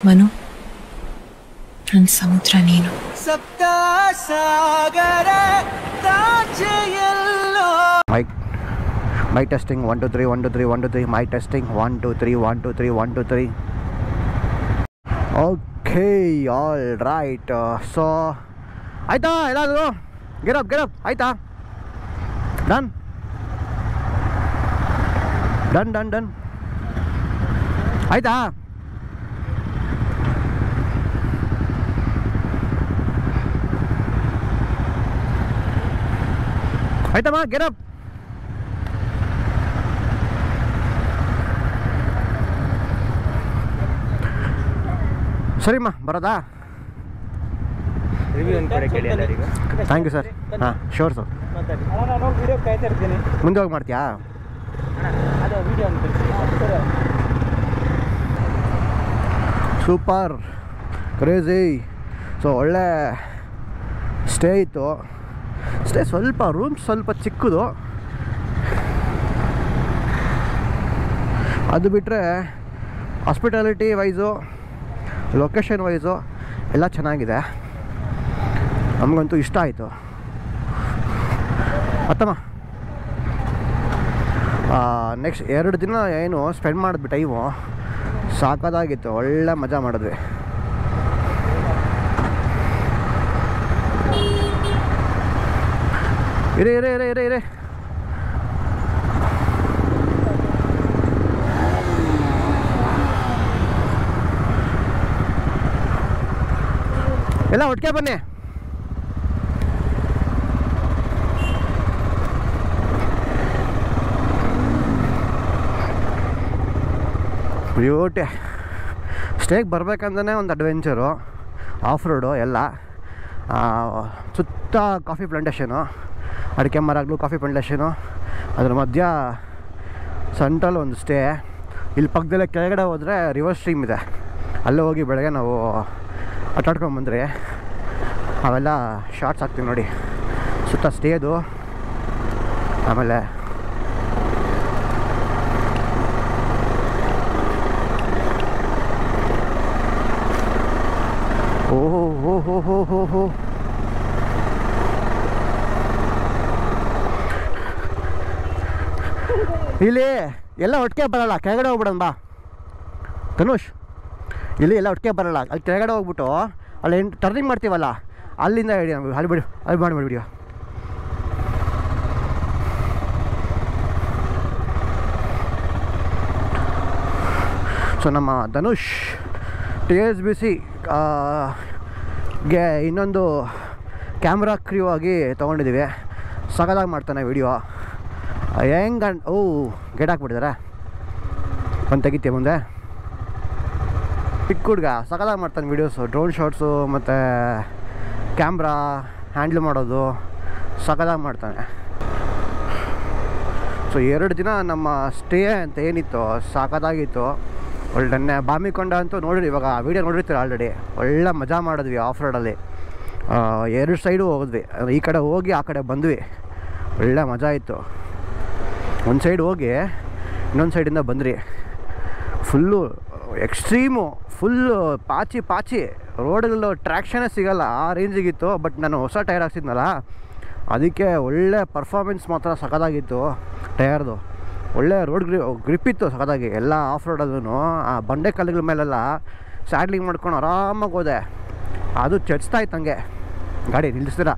ಮನು, ನನ್ನ ಸಮುದ್ರ ನೀನು. ಸಪ್ತ ಸಾಗರ mic testing 1 2 3 1 2 3 1 2 3 mic testing 1 2 3 1 2 3 1 2 3. Okay, all right. So ಆಯ್ತಾ ಎಲ್ಲಾದರೂ? ಗೆರಪ್ ಆಯ್ತಾ? ಡನ್ ಡನ್ ಡನ್ ಡನ್ ಆಯ್ತಾ? ಆಯ್ತಮ್ಮ, ಗೆರಪ್. ಸರಿಮ್ಮ, ಬರೋದಾ? Thank you sir. ಹಾಂ, ಶೋರ್ ಸರ್. ಮುಂದೆ ಹೋಗಿ ಮಾಡ್ತೀಯಾ? Super crazy. ಸೊ ಒಳ್ಳೆ ಸ್ಟೇ ಇತ್ತು. ಸ್ಟೇ ಸ್ವಲ್ಪ ರೂಮ್ ಸ್ವಲ್ಪ ಚಿಕ್ಕದು. ಅದು ಬಿಟ್ಟರೆ ಹಾಸ್ಪಿಟಾಲಿಟಿ ವೈಸು, ಲೊಕೇಶನ್ ವೈಸು ಎಲ್ಲ ಚೆನ್ನಾಗಿದೆ. ನಮಗಂತೂ ಇಷ್ಟ ಆಯಿತು. ಮತ್ತಮ್ಮ ನೆಕ್ಸ್ಟ್ 2 ದಿನ ಏನು ಸ್ಪೆಂಡ್ ಮಾಡಿದ್ವಿ ಟೈಮು, ಸಾಕಾಗಿತ್ತು. ಒಳ್ಳೆ ಮಜಾ ಮಾಡಿದ್ವಿ. ಇರೇ ಎಲ್ಲ ಒಟ್ಟಿಗೆ ಬನ್ನಿ. ಬ್ಯೂಟಿ. ಸ್ಟೇಗೆ ಬರ್ಬೇಕಂದ್ರೆ ಒಂದು ಅಡ್ವೆಂಚರು, ಆಫ್ ರೋಡು ಎಲ್ಲ. ಸುತ್ತ ಕಾಫಿ ಪ್ಲಾಂಟೇಷನು, ಅಡಿಕೆ ಮರಗಳು, ಕಾಫಿ ಪ್ಲಾಂಟೇಷನು. ಅದ್ರ ಮಧ್ಯ ಸೆಂಟ್ರಲ್ ಒಂದು ಸ್ಟೇ. ಇಲ್ಲಿ ಪಕ್ಕದಲ್ಲೇ ಕೆಳಗಡೆ ಹೋದರೆ ರಿವರ್ ಸ್ಟ್ರೀಮ್ ಇದೆ. ಅಲ್ಲೇ ಹೋಗಿ ಬೆಳಗ್ಗೆ ನಾವು ಆಟಾಡ್ಕೊಂಬಂದ್ರಿ. ಅವೆಲ್ಲ ಶಾರ್ಟ್ಸ್ ಹಾಕ್ತೀವಿ ನೋಡಿ. ಸುತ್ತ ಸ್ಟೇದು. ಆಮೇಲೆ ಓಹೋ ಇಲ್ಲಿ ಎಲ್ಲ ಒಟ್ಟಿಗೆ ಬರೋಲ್ಲ, ಕೆಳಗಡೆ ಹೋಗ್ಬಿಡೋಣ ಬಾ ಧನುಷ್. ಇಲ್ಲಿ ಎಲ್ಲ ಒಟ್ಟಿಗೆ ಬರೋಲ್ಲ, ಅಲ್ಲಿ ಕೆಳಗಡೆ ಹೋಗ್ಬಿಟ್ಟು ಅಲ್ಲಿ ಟರ್ನಿಂಗ್ ಮಾಡ್ತೀವಲ್ಲ, ಅಲ್ಲಿಂದ ಹೇಳಿ ನಮಗೆ ಅಲ್ಲಿ ಬಿಡಿ, ಅಲ್ಲಿ ಮಾಡಿಬಿಡಿ. ಸೊ ನಮ್ಮ ಧನುಷ್ TSBC ಗೆ ಇನ್ನೊಂದು ಕ್ಯಾಮ್ರಾ ಕ್ರ್ಯೂ ಆಗಿ ತೊಗೊಂಡಿದ್ದೀವಿ. ಸಗದಾಗಿ ಮಾಡ್ತಾನೆ ವಿಡಿಯೋ. ಹೆಂಗೆ ಗೇಟ್ ಹಾಕ್ಬಿಟ್ಟಿದ್ದಾರೆ. ಒಂದು ತೆಗಿತೀಯ ಮುಂದೆ. ಚಿಕ್ಕ ಹುಡುಗ ಸಗದಾಗಿ ಮಾಡ್ತಾನೆ ವೀಡಿಯೋಸು, ಡ್ರೋನ್ ಶಾಟ್ಸು ಮತ್ತು ಕ್ಯಾಮ್ರಾ ಹ್ಯಾಂಡ್ಲ್ ಮಾಡೋದು ಸಗದಾಗಿ ಮಾಡ್ತಾನೆ. ಸೊ 2 ದಿನ ನಮ್ಮ ಸ್ಟೇ ಅಂತ ಏನಿತ್ತು ಸಾಕಾಗಿತ್ತು. ಒಳ್ಳೆ ಬಾಮಿಕೊಂಡ ಅಂತೂ ನೋಡಿರಿ, ಇವಾಗ ವೀಡಿಯೋ ನೋಡಿರ್ತೀರ ಆಲ್ರೆಡಿ. ಒಳ್ಳೆ ಮಜಾ ಮಾಡಿದ್ವಿ ಆಫ್ ರೋಡಲ್ಲಿ. 2 ಸೈಡು ಹೋಗಿದ್ವಿ. ಈ ಕಡೆ ಹೋಗಿ ಆ ಕಡೆ ಬಂದ್ವಿ. ಒಳ್ಳೆ ಮಜಾ ಇತ್ತು. ಒಂದು ಸೈಡ್ ಹೋಗಿ ಇನ್ನೊಂದು ಸೈಡಿಂದ ಬಂದ್ರಿ. ಫುಲ್ಲು ಎಕ್ಸ್ಟ್ರೀಮು, ಫುಲ್ಲು ಪಾಚಿ ರೋಡಲ್ಲೂ ಟ್ರ್ಯಾಕ್ಷನೇ ಸಿಗೋಲ್ಲ, ಆ ರೇಂಜಿಗಿತ್ತು. ಬಟ್ ನಾನು ಹೊಸ ಟೈರ್ ಹಾಕ್ಸಿದ್ನಲ್ಲ, ಅದಕ್ಕೆ ಒಳ್ಳೆ ಪರ್ಫಾರ್ಮೆನ್ಸ್ ಮಾತ್ರ ಸಖತ್ತಾಗಿತ್ತು ಟೈರ್ದು. ಒಳ್ಳೆ ರೋಡ್ ಗ್ರಿಪ್ ಇತ್ತು ಸಖತ್ತಾಗಿ. ಎಲ್ಲ ಆಫ್ ರೋಡಲ್ಲೂ ಆ ಬಂಡೆ ಕಲ್ಲುಗಳ ಮೇಲೆಲ್ಲ ಸ್ಯಾಡ್ಲಿಂಗ್ ಮಾಡ್ಕೊಂಡು ಆರಾಮಾಗಿ ಹೋದೆ. ಅದು ಚಚ್ತಾ ಇತ್ತು ಹಂಗೆ ಗಾಡಿ ನಿಲ್ಲಿಸ್ತೀರ.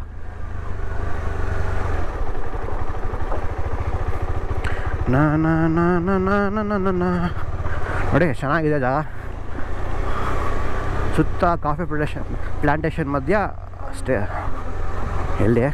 ನೋಡಿ ಚೆನ್ನಾಗಿದೆ ಜಾಗ, ಸುತ್ತ ಕಾಫಿ ಪ್ಲಾಂಟೇಶನ್ ಮಧ್ಯ ಅಷ್ಟೇ. ಎಲ್ಲಿ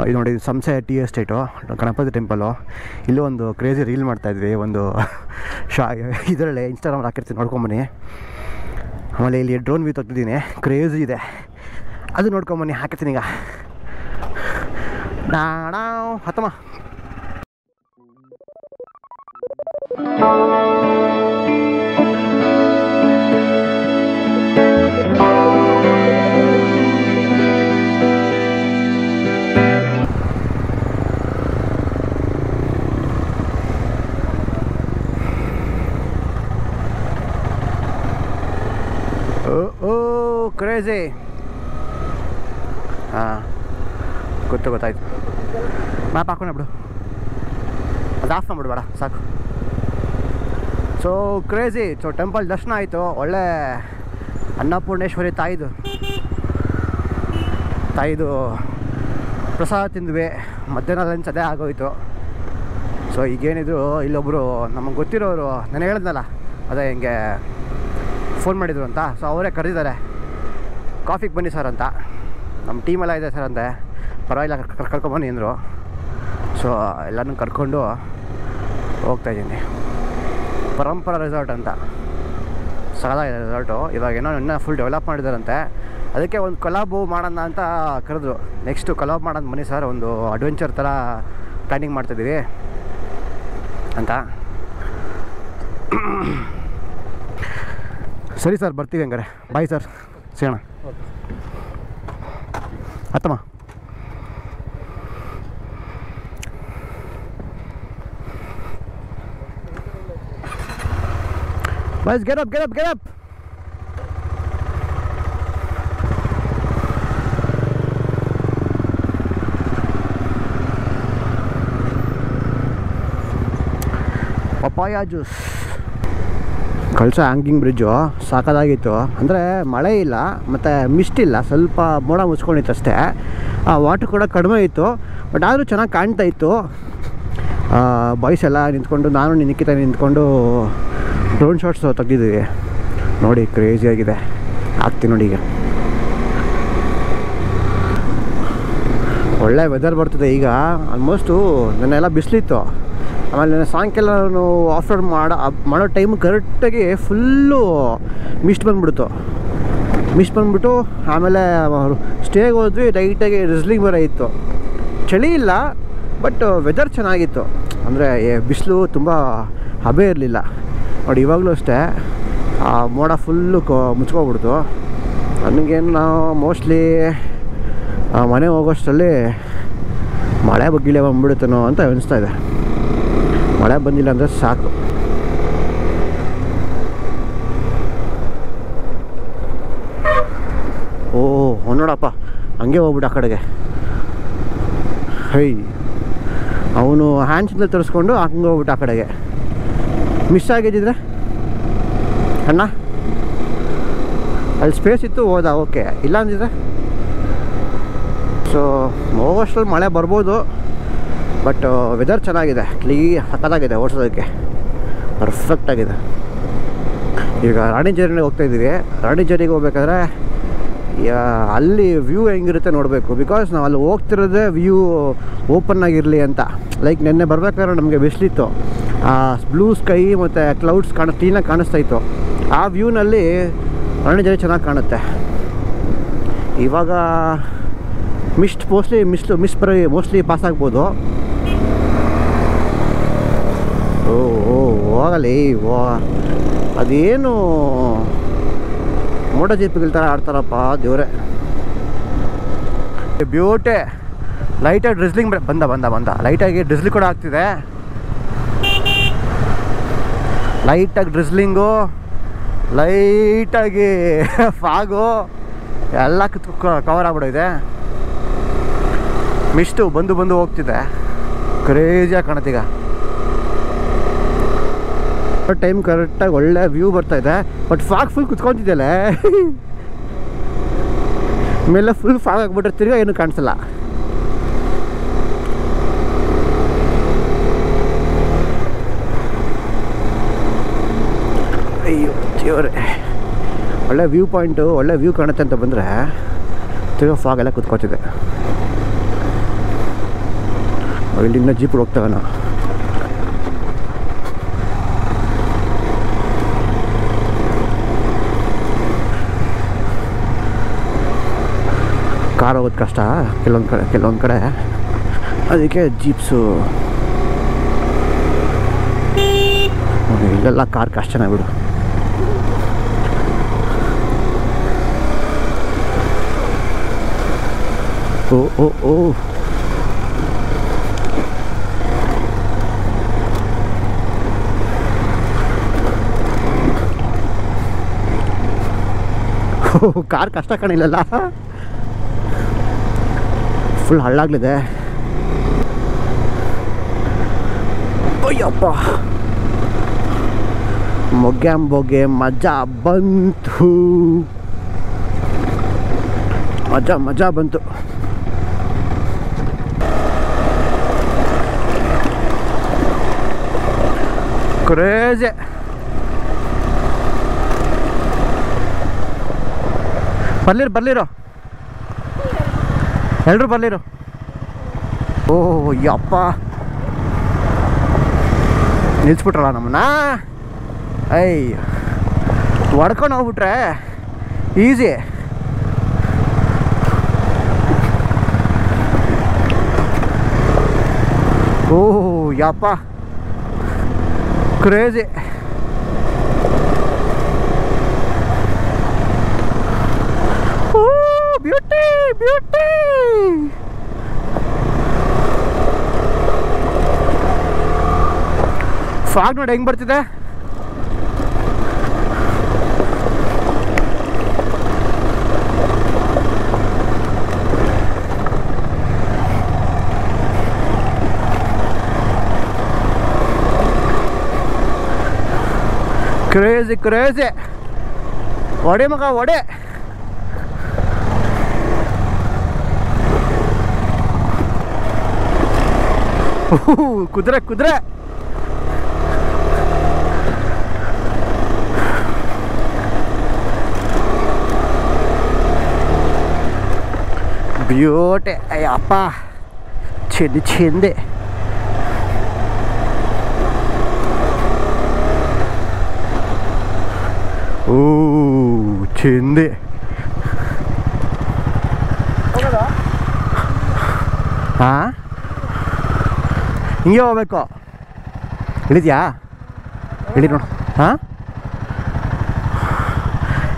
ಇದು ನೋಡಿ, ಸಂಸೆ ಟೀ ಎಸ್ಟೇಟು, ಗಣಪತಿ ಟೆಂಪಲು. ಇಲ್ಲೂ ಒಂದು ಕ್ರೇಜಿ ರೀಲ್ ಮಾಡ್ತಾಯಿದ್ವಿ, ಒಂದು ಇದರಲ್ಲೇ ಇನ್ಸ್ಟಾಗ್ರಾಮ್ ಹಾಕಿರ್ತೀನಿ, ನೋಡ್ಕೊಂಬನ್ನಿ. ಆಮೇಲೆ ಇಲ್ಲಿ ಡ್ರೋನ್ ವ್ಯೂ ತೆಗ್ದಿದ್ದೀನಿ, ಕ್ರೇಜಿ ಇದೆ, ಅದು ನೋಡ್ಕೊಂಬನ್ನಿ, ಹಾಕಿರ್ತೀನಿ ಈಗ. ಹತ್ತಮ್ಮ ಕ್ರೇಜಿ. ಹಾಂ, ಗೊತ್ತಾಯ್ತು. ಮ್ಯಾಪ್ ಹಾಕೋಣ ಬಿಡು, ಅದು ಆಫ್ ಮಾಡ್ಬಿಡು, ಬೇಡ ಸಾಕು. So crazy. ಸೊ ಟೆಂಪಲ್ ದರ್ಶನ ಆಯಿತು, ಒಳ್ಳೆ ಅನ್ನಪೂರ್ಣೇಶ್ವರಿ ತಾಯಿದು ಪ್ರಸಾದ ತಿಂದ್ವಿ. ಮಧ್ಯಾಹ್ನ ಲಂಚ್ ಅದೇ ಆಗೋಯಿತು. ಸೊ ಈಗೇನಿದ್ರು ಇಲ್ಲೊಬ್ಬರು ನಮಗೆ ಗೊತ್ತಿರೋರು, ನಾನು ಹೇಳಿದ್ನಲ್ಲ ಅದೇ ಹಿಂಗೆ ಫೋನ್ ಮಾಡಿದ್ರು ಅಂತ. ಸೊ ಅವರೇ ಕರೆದಿದ್ದಾರೆ, ಕಾಫಿಗೆ ಬನ್ನಿ ಸರ್ ಅಂತ. ನಮ್ಮ ಟೀಮೆಲ್ಲ ಇದೆ ಸರ್ ಅಂದೆ. ಪರವಾಗಿಲ್ಲ, ಕರ್ಕೊಂಬನ್ನಿ ಅಂದರು. ಸೊ ಎಲ್ಲನೂ ಕರ್ಕೊಂಡು ಹೋಗ್ತಾಯಿದ್ದೀನಿ. ಪರಂಪರಾ ರೆಸಾರ್ಟ್ ಅಂತ ಸಗದಾಗಿದೆ ರೆಸಾರ್ಟು. ಇವಾಗ ಇನ್ನೂ ಫುಲ್ ಡೆವಲಪ್ ಮಾಡಿದಾರಂತೆ. ಅದಕ್ಕೆ ಒಂದು ಕೊಲಾಬು ಮಾಡೋಣ ಅಂತ ಕರೆದ್ರು. ನೆಕ್ಸ್ಟು ಕೊಲಾಬ್ ಮಾಡೋದು ಬನ್ನಿ ಸರ್, ಒಂದು ಅಡ್ವೆಂಚರ್ ಥರ ಪ್ಲ್ಯಾನಿಂಗ್ ಮಾಡ್ತಾಯಿದ್ದೀವಿ ಅಂತ. ಸರಿ ಸರ್, ಬರ್ತೀವಿ ಹಂಗಾರೆ. ಬಾಯ್ ಸರ್, ಸಿಗೋಣ. ಹತ್ತಮ್ಮ. Boys, get up. Papaya juice. Kalasa hanging bridge ಸಾಕಾಗಿತ್ತು. ಅಂದರೆ ಮಳೆ ಇಲ್ಲ ಮತ್ತು ಮಿಸ್ಟ್ ಇಲ್ಲ, ಸ್ವಲ್ಪ ಮೋಡ ಮುಚ್ಕೊಂಡಿತ್ತು ಅಷ್ಟೇ. ವಾಟರ್ ಕೂಡ ಕಡಿಮೆ ಇತ್ತು, ಬಟ್ ಆದರೂ ಚೆನ್ನಾಗಿ ಕಾಣ್ತಾ ಇತ್ತು. ಬಾಯ್ಸ್ ಎಲ್ಲ ನಿಂತ್ಕೊಂಡು, ನಾನು ನಿಖಿತ ನಿಂತ್ಕೊಂಡು ಡ್ರೋನ್ ಶಾಟ್ಸ್ ತೆಗ್ದಿದ್ದೀವಿ. ನೋಡಿ ಕ್ರೇಜಿಯಾಗಿದೆ. ಆಗ್ತೀನಿ ನೋಡಿ. ಈಗ ಒಳ್ಳೆ ವೆದರ್ ಬರ್ತದೆ ಈಗ. ಆಲ್ಮೋಸ್ಟು ನನ್ನೆಲ್ಲ ಬಿಸಿಲಿತ್ತು. ಆಮೇಲೆ ನನ್ನ ಸಾಯಂಕಾಲ ನಾನು ಆಫ್ ರೋಡ್ ಮಾಡೋ ಟೈಮ್ ಕರೆಕ್ಟಾಗಿ ಫುಲ್ಲು ಮಿಸ್ಟ್ ಬಂದ್ಬಿಟ್ಟು ಆಮೇಲೆ ಸ್ಟೇಗೆ ಹೋದ್ವಿ. ಲೈಟಾಗಿ ರಿಸ್ಲಿಂಗ್ ಬೇರೆ ಇತ್ತು. ಚಳಿ ಇಲ್ಲ, ಬಟ್ ವೆದರ್ ಚೆನ್ನಾಗಿತ್ತು. ಅಂದರೆ ಬಿಸಿಲು ತುಂಬ ಹಬೆ ಇರಲಿಲ್ಲ ನೋಡಿ. ಇವಾಗಲೂ ಅಷ್ಟೇ ಮೋಡ ಫುಲ್ಲು ಮುಚ್ಕೊಬಿಡ್ತು. ನನಗೇನು ನಾವು ಮೋಸ್ಟ್ಲಿ ಮನೆ ಹೋಗೋಷ್ಟರಲ್ಲಿ ಮಳೆ ಬಗ್ಗಿಳೆ ಬಂದ್ಬಿಡುತ್ತೇನೋ ಅಂತ ಅನಿಸ್ತಾ ಇದೆ. ಮಳೆ ಬಂದಿಲ್ಲ ಅಂದರೆ ಸಾಕು. ಓ ನೋಡಪ್ಪ, ಹಂಗೆ ಹೋಗ್ಬಿಟ್ಟು ಆ ಕಡೆಗೆ. ಹೈ, ಅವನು ಹ್ಯಾಂಡ್ಸಿಂದ ತರಿಸ್ಕೊಂಡು ಹಂಗೆ ಹೋಗ್ಬಿಟ್ಟು ಆ ಕಡೆಗೆ. ಮಿಸ್ ಆಗಿದ್ದಿದ್ರೆ ಅಣ್ಣ ಅಲ್ಲಿ ಸ್ಪೇಸ್ ಇತ್ತು, ಹೋದ ಓಕೆ. ಇಲ್ಲ ಅಂದಿದ್ರೆ ಸೊ ಹೋಗೋಷ್ಟರಲ್ಲಿ ಮಳೆ ಬರ್ಬೋದು. ಬಟ್ ವೆದರ್ ಚೆನ್ನಾಗಿದೆ, ಸಕ್ಕತ್ತಾಗಿದೆ, ಓಡಿಸೋದಕ್ಕೆ ಪರ್ಫೆಕ್ಟಾಗಿದೆ. ಈಗ ರಾಣಿಜೇರಿಗೆ ಹೋಗ್ತಾಯಿದ್ದೀವಿ. ರಾಣಿಜೇರಿಗೆ ಹೋಗ್ಬೇಕಾದ್ರೆ ಅಲ್ಲಿ ವ್ಯೂ ಹೆಂಗಿರುತ್ತೆ ನೋಡಬೇಕು. ಬಿಕಾಸ್ ನಾವು ಅಲ್ಲಿ ಹೋಗ್ತಿರೋದೇ ವ್ಯೂ ಓಪನ್ ಆಗಿರಲಿ ಅಂತ. ಲೈಕ್ ನೆನ್ನೆ ಬರ್ಬೇಕಾದ್ರೆ ನಮಗೆ ಬಿಸಿಲಿತ್ತು, ಬ್ಲೂ ಸ್ಕೈ ಮತ್ತು ಕ್ಲೌಡ್ಸ್ ಕ್ಲೀನಾಗಿ ಕಾಣಿಸ್ತಾಯಿತ್ತು. ಆ ವ್ಯೂನಲ್ಲಿ ರಾಣಿಜೇರಿ ಚೆನ್ನಾಗಿ ಕಾಣುತ್ತೆ. ಇವಾಗ ಮಿಸ್ಟ್ ಮೋಸ್ಟ್ಲಿ ಪಾಸ್ ಆಗ್ಬೋದು. ಹೋಗಲಿ. ಅದೇನು ಮೋಟರ್ ಜೀಪ್ಗಳ ಥರ ಆಡ್ತಾರಪ್ಪ ದೇವ್ರೆ. ಬ್ಯೂಟಿ. ಲೈಟಾಗಿ ಡ್ರಿಸ್ಲಿಂಗ್ ಬಂದ ಲೈಟಾಗಿ ಡ್ರಿಸ್ಲಿಂಗ್ ಕೂಡ ಆಗ್ತಿದೆ. ಲೈಟಾಗಿ ಡ್ರಿಸ್ಲಿಂಗು, ಲೈಟಾಗಿ ಫಾಗು ಎಲ್ಲ ಕವರ್ ಆಗ್ಬಿಟ್ಟಿದೆ. ಮಿಸ್ಟು ಬಂದು ಹೋಗ್ತಿದೆ. ಕ್ರೇಜಿಯಾಗಿ ಕಾಣುತ್ತೀಗ. ಟೈಮ್ ಕರೆಕ್ಟಾಗಿ ಒಳ್ಳೆ ವ್ಯೂ ಬರ್ತಾಯಿದೆ. ಬಟ್ ಫಾಗ್ ಫುಲ್ ಕುತ್ಕೊತಿದ್ದೆಲ್ಲ ಮೇಲೆ ಫುಲ್ ಫಾಗ್ ಆಗಿಬಿಟ್ರೆ ತಿರ್ಗಾ ಏನೂ ಕಾಣಿಸಲ್ಲ. ಅಯ್ಯೋ ದೇವ್ರೆ, ಒಳ್ಳೆ ವ್ಯೂ ಪಾಯಿಂಟು, ಒಳ್ಳೆ ವ್ಯೂ ಕಾಣುತ್ತೆ ಅಂತ ಬಂದರೆ ತಿರ್ಗಾ ಫಾಗ್ ಎಲ್ಲ ಕುತ್ಕೊತಿದೆ. ಇಲ್ಲಿಂದ ಜೀಪ್ ಹೋಗ್ತವೆ ನಾವು. ಕಾರ್ ಹೋಗೋದು ಕಷ್ಟ ಕೆಲವೊಂದು ಕಡೆ, ಅದಕ್ಕೆ ಜೀಪ್ಸು. ಇಲ್ಲೆಲ್ಲ ಕಾರ್ ಕಷ್ಟನೇ ಬಿಡು. ಓ ಕಾರ್ ಕಷ್ಟ ಕಾಣಿಲ್ಲಲ್ಲ, ಫುಲ್ ಹಳ್ಳಾಗ್ಲಿದೆ. ಅಯ್ಯಪ್ಪ, ಮೊಗ್ಗೆ ಮಜಾ ಬಂತು, ಮಜಾ ಬಂತು. ಕ್ರೇಜಿ. ಬರ್ಲಿರೋ ಎಲ್ರು ಬರ್ಲಿರೋ. ಓ ಯಪ್ಪ, ನಿಲ್ಸ್ಬಿಟ್ರಲ್ಲ ನಮ್ಮನ್ನ. ಹೊಡ್ಕೊಂಡು ಹೋಗ್ಬಿಟ್ರೆ ಈಸಿ. ಓ ಯಪ್ಪ, ಕ್ರೇಜಿ. ಬ್ಯೂಟಿ. ಫಾಗ್ ನೋಡಿ ಹೆಂಗ್ ಬರ್ತಿದೆ. ಕ್ರೇಜಿ. ಒಡೆ ಮಗ ಒಡೆ. ಬ್ಯೂಟಿ ಅಯ್ಯಪ್ಪ ಚೆಂದೆ ಓ ಚೆಂದೆ ಹಾಂ ಹಿಂಗೆ ಹೋಗ್ಬೇಕು ಇಳಿದ್ಯಾ ಇಳಿ ನೋಡು ಹಾಂ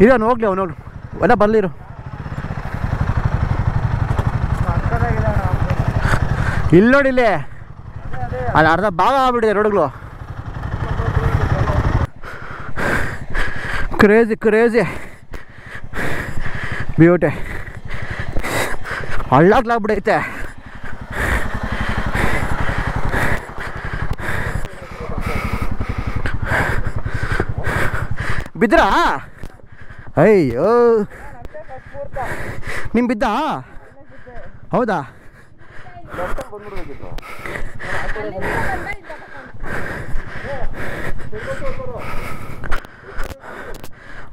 ಇರೋ ಅವ್ನು ಹೋಗ್ಲಿ ಅವನು ಹೋಗ್ಲಿ ಎಲ್ಲ ಬರಲಿರು ಇಲ್ಲಿ ನೋಡಿ ಇಲ್ಲಿ ಅಲ್ಲಿ ಅರ್ಧ ಭಾಗ ಆಗ್ಬಿಟ್ಟಿದೆ ರೋಡ್ಗಳು ಕ್ರೇಜಿ ಬ್ಯೂಟಿ ಹಳ್ಳಾಗ್ಲಾಗ್ಬಿಡೈತೆ ಬಿದ್ರಾ ಅಯ್ಯೋ ನಿಮ್ ಬಿದ್ದ ಹೌದಾ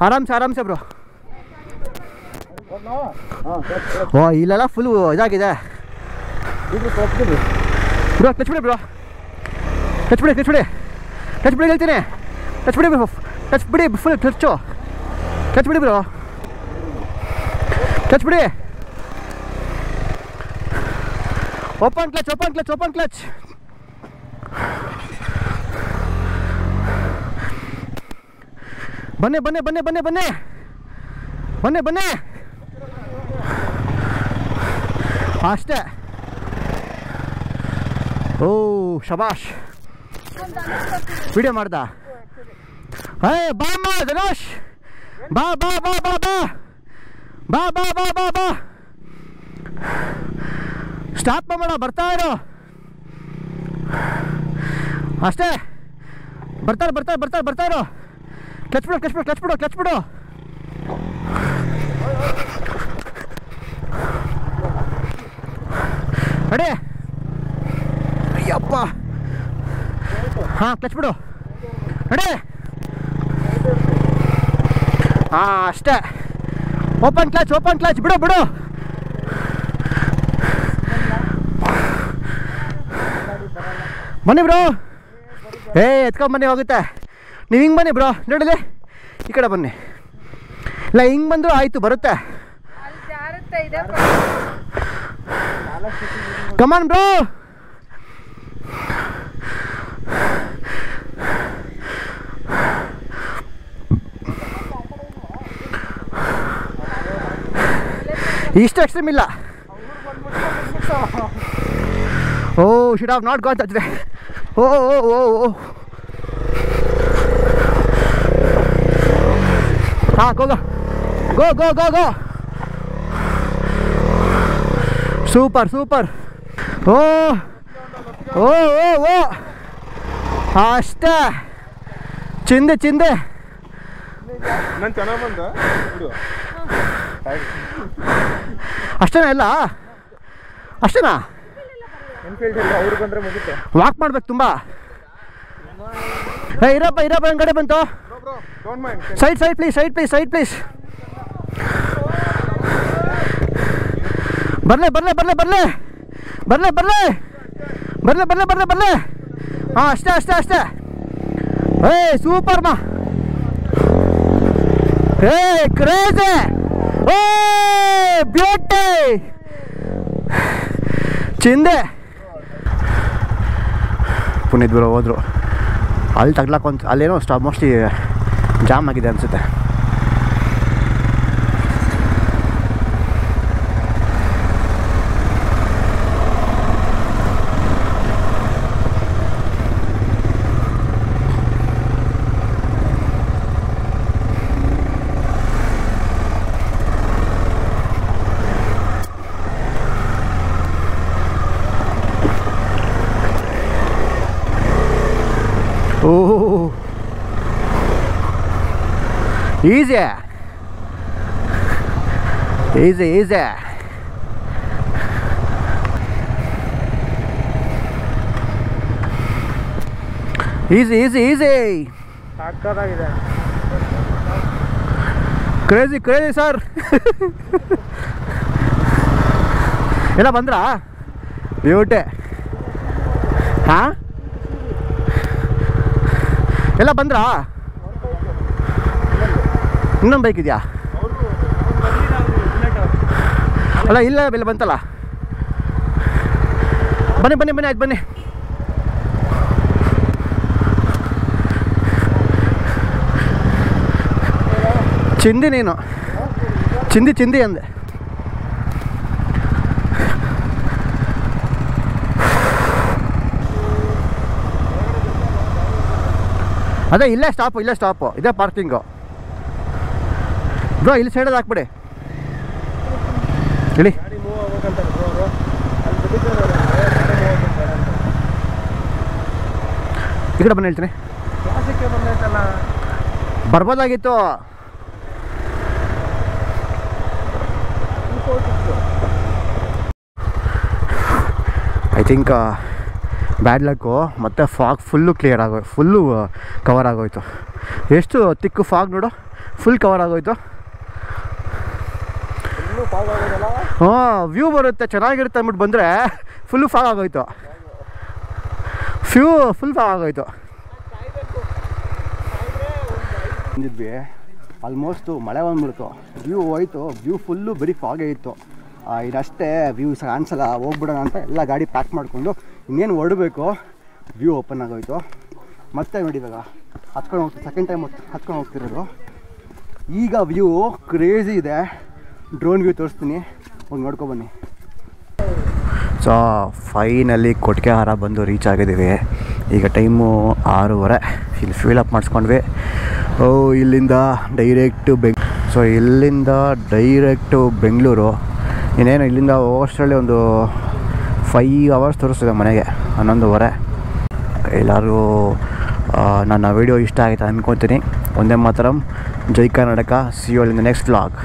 ಆರಾಮ್ಸೆ ಬ್ರೋ ಓ ಇಲ್ಲೆಲ್ಲ ಫುಲ್ ಇದಾಗಿದೆ ಬ್ರೋ ಟಚ್ ಬಿಡಿ ಹೇಳ್ತೀನಿ ಟಚ್ ಬಿಡಿ ಫುಲ್ ಟಚ್ ಬಿಡಿ ಬ್ರೋ ಟಚ್ ಬಿಡಿ ಓಪನ್ ಕ್ಲಚ್ ಬನ್ನಿ ಅಷ್ಟೇ ಓ ಶಬಾಷ್ ವಿಡಿಯೋ ಮಾಡ್ದ ಬಾಮ್ಮ ಧನುಷ್ ಬಾ ಸ್ಟಾಪ್ ಮಾಡ ಬರ್ತಾ ಇರೋ ಅಷ್ಟೇ ಬರ್ತಾ ಇರೋ ಕ್ಲಚ್ ಬಿಡು ಅಡೇ ಅಯ್ಯಪ್ಪ ಹಾಂ ಕ್ಲಚ್ ಬಿಡು ಅಡೇ ಹಾಂ ಅಷ್ಟೇ ಓಪನ್ ಕ್ಲಚ್ ಬಿಡು ಬನ್ನಿ ಬ್ರೋ ಎತ್ಕೊಂಬನ್ನಿ ಹೋಗುತ್ತೆ ನೀವು ಹಿಂಗೆ ಬನ್ನಿ ಬ್ರೋ ನೋಡಲಿ ಈ ಕಡೆ ಬನ್ನಿ ಇಲ್ಲ ಹಿಂಗೆ ಬಂದರೂ ಆಯಿತು ಬರುತ್ತೆ ಕಮಾನ್ ಬ್ರೋ ಇಷ್ಟು ಎಕ್ಸ್ಟ್ರೀಮ್ ಇಲ್ಲ oh should have not got that way oh ಹಾಂ ಗೋ ಸೂಪರ್ ಓ ಅಷ್ಟೇ ಚಿಂದೆ ನಾನು ಚೆನ್ನಾಗಿ ಬಂದ ಅಷ್ಟೇನಾ ಎಲ್ಲ ಅಷ್ಟೇನಾ ಅವ್ರು ಬಂದ್ರೆ ಮುಗಿತೆ ವಾಕ್ ಮಾಡ್ಬೇಕು ತುಂಬ ಇರಪ್ಪ ನನ್ನ ಕಡೆ ಬಂತು ಸೈಡ್ ಪ್ಲೀಸ್ ಬರ್ಲೆ ಹಾಂ ಅಷ್ಟೇ ಸೂಪರ್ ಮಾ ಕ್ರೇಜಿ ಓ ಬ್ಯೂಟಿ ಚಿಂದೆ ಪುನೀತ್ ಬರೋ ಹೋದ್ರು ಅಲ್ಲಿ ತಗ್ಲಾಕೊಂತ ಅಲ್ಲೇನೋ ಮೋಸ್ಟ್ಲಿ ಜಾಮ್ ಆಗಿದೆ ಅನಿಸುತ್ತೆ Oh, easy. ಸಾಕಾಗಿದೆ ಕ್ರೇಜಿ ಸರ್ ಎಲ್ಲ ಬಂದ್ರಾ ಬ್ಯೂಟಿ? ಹಾಂ ಎಲ್ಲ ಬಂದ್ರಾ? ಇನ್ನೊಂದು ಬೈಕ್ ಇದೆಯಾ? ಅಲ್ಲ ಇಲ್ಲ ಬೆಲೆ ಬಂತಲ್ಲ. ಬನ್ನಿ ಬನ್ನಿ ಬನ್ನಿ, ಆಯ್ತು ಬನ್ನಿ. ಚಿಂದಿ ನೀನು, ಚಿಂದಿ ಚಿಂದಿ ಅಂದೆ. ಅದೇ ಇಲ್ಲೇ ಸ್ಟಾಪು, ಇಲ್ಲೇ ಸ್ಟಾಪು, ಇದೇ ಪಾರ್ಕಿಂಗು ಬ್ರೋ. ಇಲ್ಲಿ ಸೈಡಲ್ಲಿ ಹಾಕ್ಬಿಡಿ ಹೇಳಿ. ಈ ಕಡೆ ಬನ್ನಿ ಹೇಳ್ತೀನಿ. ಬರ್ಬೋದಾಗಿತ್ತು. I think bad luck. ಮತ್ತು ಫಾಗ್ ಫುಲ್ಲು ಕ್ಲಿಯರ್ ಆಗೋಯ್ತು, ಫುಲ್ಲು ಕವರ್ ಆಗೋಯ್ತು. ಎಷ್ಟು ತಿಕ್ಕು ಫಾಗ್ ನೋಡು, ಫುಲ್ ಕವರ್ ಆಗೋಯ್ತು. ಹಾಂ ವ್ಯೂ ಬರುತ್ತೆ, ಚೆನ್ನಾಗಿರುತ್ತೆ ಅಂದ್ಬಿಟ್ಟು ಬಂದರೆ ಫುಲ್ಲು ಫಾಗ್ ಆಗೋಯ್ತು. ಫುಲ್ ಫಾಗ್ ಆಗೋಯ್ತು. ಬಂದಿದ್ವಿ, ಆಲ್ಮೋಸ್ಟು ಮಳೆ ಬಂದ್ಬಿಡ್ತು, ವ್ಯೂ ಹೋಯ್ತು. ವ್ಯೂ ಫುಲ್ಲು ಬರೀ ಫಾಗೇ ಇತ್ತು. ಇದಷ್ಟೇ ವ್ಯೂ ಕಾಣಿಸಲ್ಲ, ಹೋಗ್ಬಿಡೋಣ ಅಂತ ಎಲ್ಲ ಗಾಡಿ ಪ್ಯಾಕ್ ಮಾಡಿಕೊಂಡು ಇನ್ನೇನು ಹೊರಡಬೇಕು. ವ್ಯೂ ಓಪನ್ ಆಗೋಯ್ತು. ಮತ್ತೆ ನೋಡಿ ಇವಾಗ ಹತ್ಕೊಂಡು ಹೋಗ್ತೀವಿ, ಸೆಕೆಂಡ್ ಟೈಮ್ ಹತ್ಕೊಂಡು ಹೋಗ್ತಿರೋದು. ಈಗ ವ್ಯೂ ಕ್ರೇಜಿ ಇದೆ. ಡ್ರೋನ್ ವ್ಯೂ ತೋರಿಸ್ತೀನಿ, ಹೋಗಿ ನೋಡ್ಕೊಬನ್ನಿ. ಸೊ ಫೈನಲಿ ಕೊಟ್ಟಿಗೆಹಾರ ಬಂದು ರೀಚ್ ಆಗಿದ್ದೀವಿ. ಈಗ ಟೈಮು 6:30. ಇಲ್ಲಿ ಫ್ಯೂಲ್ ಅಪ್ ಮಾಡಿಸ್ಕೊಂಡ್ವಿ. ಇಲ್ಲಿಂದ ಡೈರೆಕ್ಟು ಇಲ್ಲಿಂದ ಡೈರೆಕ್ಟು ಬೆಂಗಳೂರು. ಇನ್ನೇನು ಇಲ್ಲಿಂದ ಹೋಗೋಷ್ಟರಲ್ಲಿ ಒಂದು 5 hours ತೋರಿಸ್ತಿದೆ ಮನೆಗೆ, 11:30. ಎಲ್ಲರೂ ನನ್ನ ವೀಡಿಯೋ ಇಷ್ಟ ಆಯಿತಾ ಅಂದ್ಕೊತೀನಿ. ಒಂದೇ ಮಾತರಂ, ಜೈ Karnataka. See you all in the next vlog.